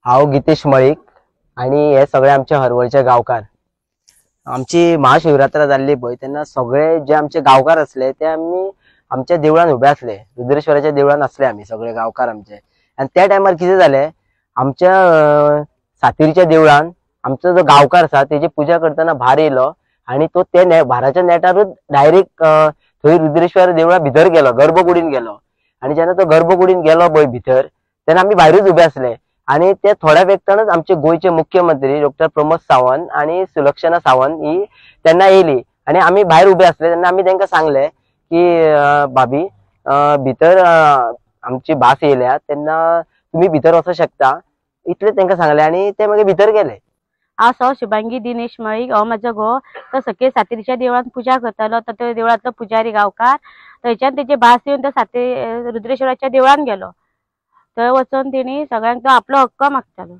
हाव गितेश मळीक आणि हे सगळे आमचे हरवळचे गावकार। आमची महाशिवरात्र जाल्ली पळय तेन्ना सगळे जे आमचे गावकार असले ते आम्ही आमच्या देवळान उभे असले, रुद्रेश्वराच्या देवळान असले आम्ही सगळे गावकार आमचे। आणि त्या टायमार कितें जालें, आमच्या सातेरीच्या देवळान आमचो जो गावकार आसा तेजी पूजा करताना भार येयलो आणि तो ते भाराच्या नेटारूच डायरेक्ट थंय रुद्रेश्वर देवळा भितर गेलो, गर्भकुडीन गेलो। आणि जेन्ना तो गर्भकुडीन गेलो पळय भितर तेन्ना आम्ही भायरूच उभे असले। आणि ते थोड्या वेळानच आमचे गोयचे मुख्यमंत्री डॉक्टर प्रमोद सावंत आणि सुलक्षणा सावंत ही त्यांना येयली आणि आम्ही भायर उभे असले तेन्ना आम्ही तांकां सांगले की भाभी भितर आमची भास येयल्या तेन्ना तुम्ही भितर वचूं शकता, इतले तांकां सांगले आणि ते मागीर भितर गेले। हांव शुभांगी दिनेश मळीक, हांव म्हाजो घो तो सकयल सातेरीच्या देवळान पूजा करतालो। तो देवळांतलो पुजारी गावकार, थंयच्यान तेजे भास येवन तो सातेरी रुद्रेश्वराच्या देवळान गेलो। थंय वचून तेणी सगळ्यांक तो आपलो हक्क मागतालो।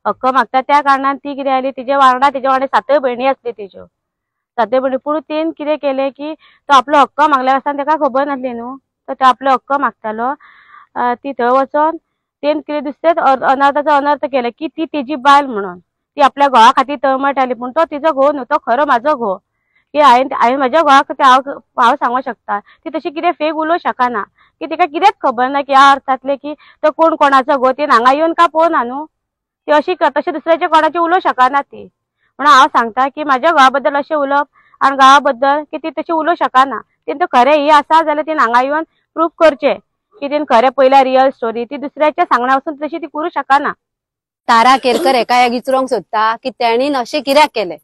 हक्क मागता त्या कारणान ती कितें जाली, तेजे वांगडा सातय भयणी आसली तेज्यो, सातय भयणी। पूण तेन कितें केलें की तो आपलो हक्क मागल्या आसतना तेका खबर नासली न्हू, तो आपलो हक्क मागतालो। ती थंय वचोन तेन कितें दुसरेच अनर्थाचो अनर्थ केले की ती तेजी बायल म्हणून ती आपल्या घोवा खातीर तळमळटाली। पूण तो तिचो घोव न्हू, तो खरो म्हाजो घोव। की हांवें म्हाज्या घोवाक हांव सांगूंक शकता ती तशी कितें फेक उलोवंक शकना, की तिका कितेंच खबर ना की ह्या अर्थातले की तो कोण कोणाचो घोव। ती हांगा येवन का पळोवना न्हू, ती अशी तशी दुसऱ्याच्या कोणाची उलोवंक शकना ती। म्हणून हांव सांगता की म्हाज्या घोवा बद्दल अशें उलोवप आनी घोवा बद्दल की ती तशी उलोवंक शकना। तें खरें ही आसा जाल्यार ती हांगा येवन प्रूफ करचें की तेन खरें पयल्या रियल स्टोरी। ती दुसऱ्याच्या सांगण्या वचून तशी ती करूं शकना। तारा केरकर एका विचारूंक सोदता की तेणीन अशें कित्याक केलें,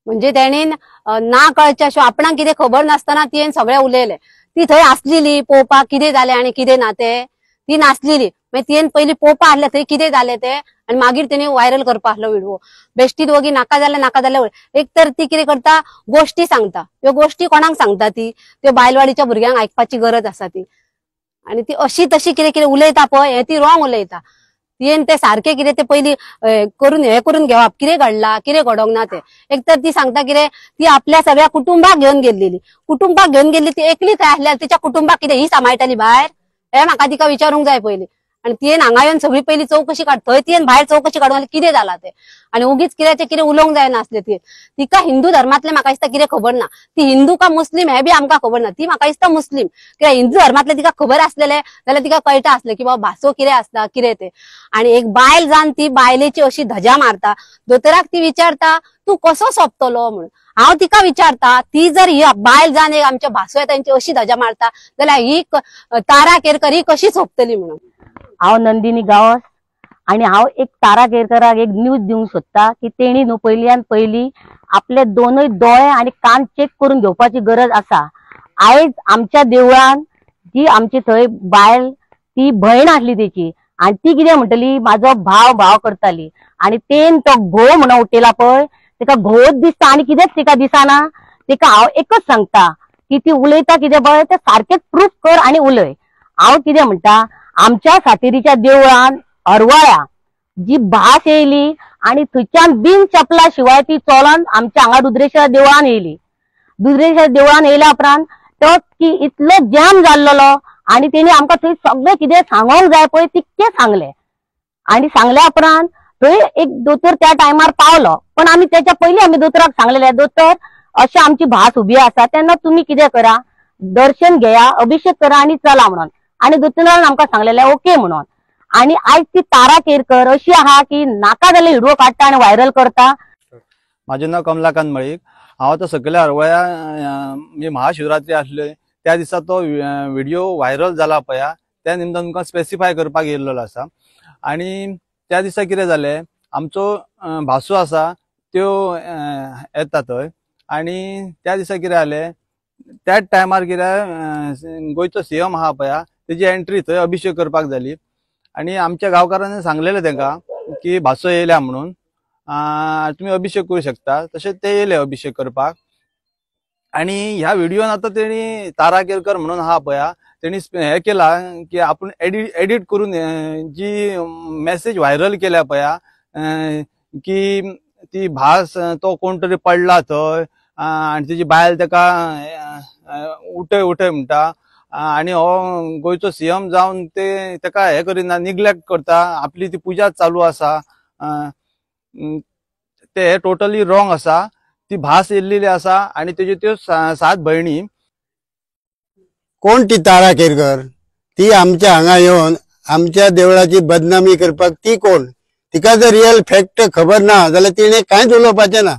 म्हणजे तेणीन ना कळचे अशें आपणाक कितें खबर नासतना तियेन सगळें उलयलें। ती थंय आसलेली पळोवपाक कितें जालें आनी कितें ना तें, ती नासलेली। मागीर तियेन पयलीं पळोवपा आहलें थंय कितें जालें तें, आनी मागीर तेणी व्हायरल करपा आहलो व्हिडिओ। बेश्टी दोगी नाका जाल्यार एक तर ती कितें करता, गोश्टी सांगता। ह्यो गोश्टी कोणाक सांगता ती, त्यो बायलवाडीच्या भुरग्यांक आयकपाची गरज आसा ती। आणि ती अशी तशी कितें उलयता पळय हें ती रॉंग उलयता। तियेन ते सारखे कितें ते पयलीं करून घेवप कितें घडला कितें घडोंक ना तें। एक तर ती सांगता कितें, ती आपल्या सगळ्या कुटुंबाक घेवन गेल्लेली ती एकली थंय आसल्यार तिच्या कुटुंबाक कितें ही सांबाळटाली भायर, हें म्हाका तिका विचारूंक जाय पयलीं। आणि तियेन हांगा येवन सगळी पयलीं चवकशी थंय तियेन भायर चवकशी काडून कितें जालां तें। आणि उगीच कितें उलोवंक जायनासलें तियेन। तिका हिंदू धर्मातले म्हाका दिसता कितें खबर ना, ती हिंदू का मुस्लीम हें बी आमकां खबर ना। ती म्हाका दिसता मुस्लीम, कित्याक हिंदू धर्मातले तिका खबर आसलेले जाल्यार तिका कळटा आसलें की बाबा भासो कितें आसता कितें तें। आणि एक बायल जावन ती बायलेची अशी धजा मारता, दोतोराक ती विचारता तूं कसो सोंपतलो म्हणून। हांव तिका विचारता, ती जर ही बायल जावन एक आमच्या भासो तांची अशी धजा मारता जाल्यार ही तारा केरकर ही कशी सोंपतली म्हणून। हांव नंदिनी गांवस आणि हांव एक तारा केरकराक एक न्यूज दिवंक सोदता की तेणी न्हू पयल्यान पयली आपले दोनूय दोळे आणि कान चेक करून घेवपाची गरज आसा। आयज आमच्या देवळान जी आमची थंय बायल ती भयण आसली तेची आणि ती कितें म्हणटली म्हाजो भाव करताली आणि तेन तो घोव म्हणून उठयला पळय तिका घोवच दिसता आणि कितेंच तिका दिसना। तिका हांव एकच सांगता की ती उलयता कितें पळय ते सारखेंच प्रूफ कर आणि उलय। हांव कितें म्हणटा, आमच्या सातेरीच्या देवळान हरवळ्या जी भास येयली आणि थंयच्यान बिन चपला शिवाय ती चोलोन आमच्या हांगा रुद्रेश्वर देवळान येयली। रुद्रेश्वर देवळान येयल्या उपरांत तो की इतलो जॅम जाल्लो आणि तेणी आमकां थंय सगळें कितें सांगोंक जाय पळय तितकें सांगलें। आणि सांगल्या उपरांत थंय एक दोतोर त्या टायमार पावलो, पण आमी त्याच्या पयलीं आमी दोतोराक सांगलेलें दोतोर अशें आमची भास उबी आसा तेन्ना तुमी कितें करा, दर्शन घेया, अभिषेक करा आणि चला म्हणून। आणि दोतोरान आमकां सांगलेलें ओके म्हणून। आणि आयज ती तारा केरकर अशी आहा की नाका जाल्यार व्हिडिओ काडटा आणि व्हायरल करता। माझे नाव कमलाकांत मळीक, हांव तो सकयल्या हरवळ्या म्हणजे महाशिवरात्री आसली त्या दिसा तो व्हिडिओ व्हायरल जाला पळय त्या निमतान तुमकां स्पेसिफाय करपाक येयल्लो आसा। आणि त्या दिसा कितें जालें, आमचो भासो आसा त्यो येता थंय आणि त्या दिसा कितें जालें, त्याच टायमार कितें गोंयचो सीएम आहा पळय तेजी एंट्री थंय अभिषेक करपाक जाली। आणि आमच्या गांवकारांनी सांगलेलें तांकां की भासो येयल्या म्हणून तुम्ही अभिषेक करू शकता। तशें ते येयले अभिषेक करपाक। आणि ह्या व्हिडिओन आता तेणी तारा केरकर म्हणून आहा पळय तेणी हे केला की आपण एडिट करून जी मेसेज व्हायरल केल्या पळय की ती भास तो कोण तरी पडला थंय आणि तिची बायल ताका उठय म्हणटा आणि हो गोयचो सीएम जावन ते तेका हे करिना, निग्लेक्ट करता, आपली ती पुजा चालू आसा. ते टोटली रॉंग आसा. ती भास येल्लेली आसा आणि तेज्यो त्यो 7 भयणी. कोण ती तारा केरकर? ती आमच्या हांगा येवन आमच्या देवळाची बदनामी करपाक ती कोण? तिका जर रियल फॅक्ट खबर ना जाल्यार तिणे कांयच उलोवपाचें ना.